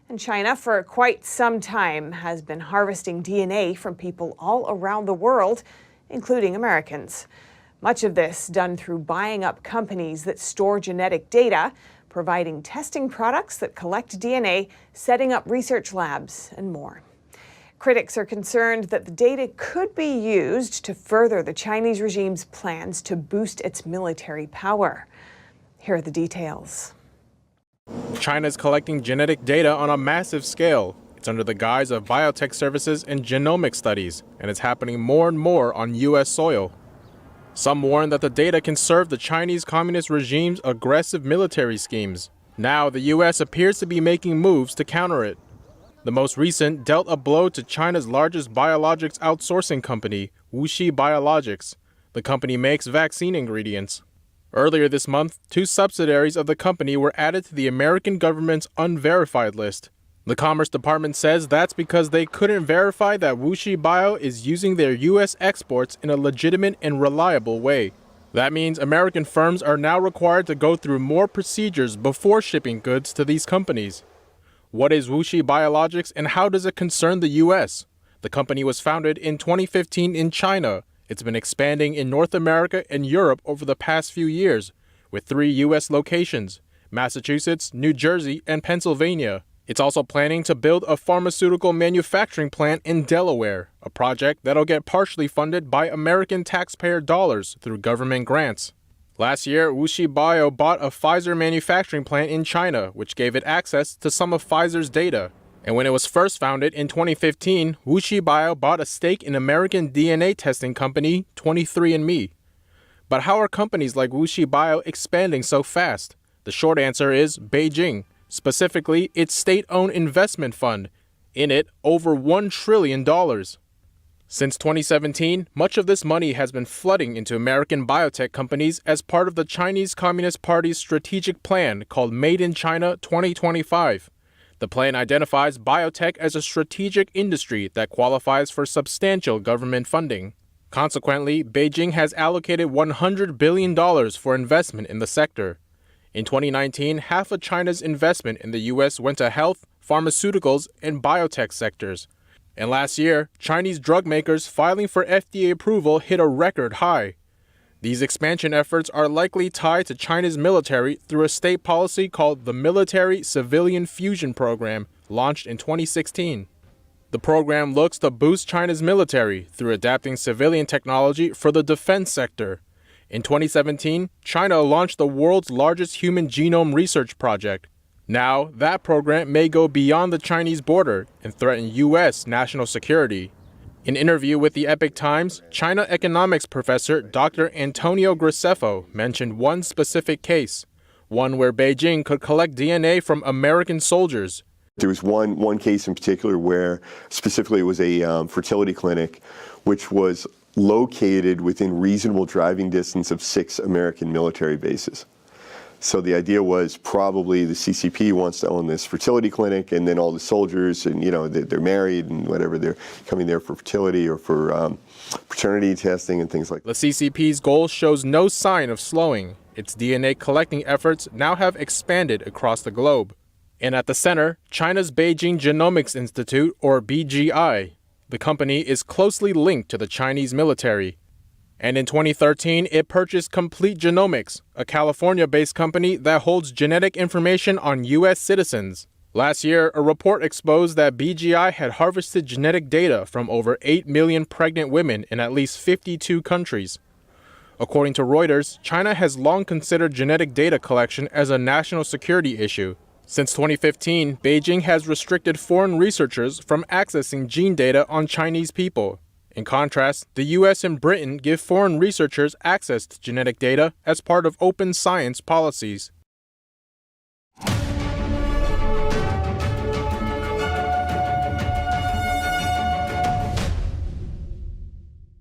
And China, for quite some time, has been harvesting DNA from people all around the world, including Americans. Much of this done through buying up companies that store genetic data, providing testing products that collect DNA, setting up research labs, and more. Critics are concerned that the data could be used to further the Chinese regime's plans to boost its military power. Here are the details. China is collecting genetic data on a massive scale. It's under the guise of biotech services and genomic studies, and it's happening more and more on U.S. soil. Some warn that the data can serve the Chinese Communist regime's aggressive military schemes. Now, the U.S. appears to be making moves to counter it. The most recent dealt a blow to China's largest biologics outsourcing company, WuXi Biologics. The company makes vaccine ingredients. Earlier this month, 2 subsidiaries of the company were added to the American government's unverified list. The Commerce Department says that's because they couldn't verify that WuXi Bio is using their U.S. exports in a legitimate and reliable way. That means American firms are now required to go through more procedures before shipping goods to these companies. What is WuXi Biologics and how does it concern the U.S.? The company was founded in 2015 in China. It's been expanding in North America and Europe over the past few years, with 3 U.S. locations: Massachusetts, New Jersey, and Pennsylvania. It's also planning to build a pharmaceutical manufacturing plant in Delaware, a project that'll get partially funded by American taxpayer dollars through government grants. Last year, WuXi Bio bought a Pfizer manufacturing plant in China, which gave it access to some of Pfizer's data. And when it was first founded in 2015, WuXi Bio bought a stake in American DNA testing company 23andMe. But how are companies like WuXi Bio expanding so fast? The short answer is Beijing, specifically its state-owned investment fund. In it, over $1 trillion. Since 2017, much of this money has been flooding into American biotech companies as part of the Chinese Communist Party's strategic plan called Made in China 2025. The plan identifies biotech as a strategic industry that qualifies for substantial government funding. Consequently, Beijing has allocated $100 billion for investment in the sector. In 2019, half of China's investment in the U.S. went to health, pharmaceuticals, and biotech sectors. And last year, Chinese drug makers filing for FDA approval hit a record high. These expansion efforts are likely tied to China's military through a state policy called the Military Civilian Fusion Program, launched in 2016. The program looks to boost China's military through adapting civilian technology for the defense sector. In 2017, China launched the world's largest human genome research project. Now, that program may go beyond the Chinese border and threaten U.S. national security. In an interview with the Epoch Times, China economics professor Dr. Antonio Graceffo mentioned one specific case, one where Beijing could collect DNA from American soldiers. There was one case in particular where specifically it was a fertility clinic which was located within reasonable driving distance of 6 American military bases. So the idea was probably the CCP wants to own this fertility clinic, and then all the soldiers, and they're married and whatever, they're coming there for fertility or for paternity testing and things like that. The CCP's goal shows no sign of slowing. Its DNA collecting efforts now have expanded across the globe. And at the center, China's Beijing Genomics Institute, or BGI. The company is closely linked to the Chinese military. And in 2013, it purchased Complete Genomics, a California-based company that holds genetic information on U.S. citizens. Last year, a report exposed that BGI had harvested genetic data from over 8 million pregnant women in at least 52 countries. According to Reuters, China has long considered genetic data collection as a national security issue. Since 2015, Beijing has restricted foreign researchers from accessing gene data on Chinese people. In contrast, the U.S. and Britain give foreign researchers access to genetic data as part of open science policies.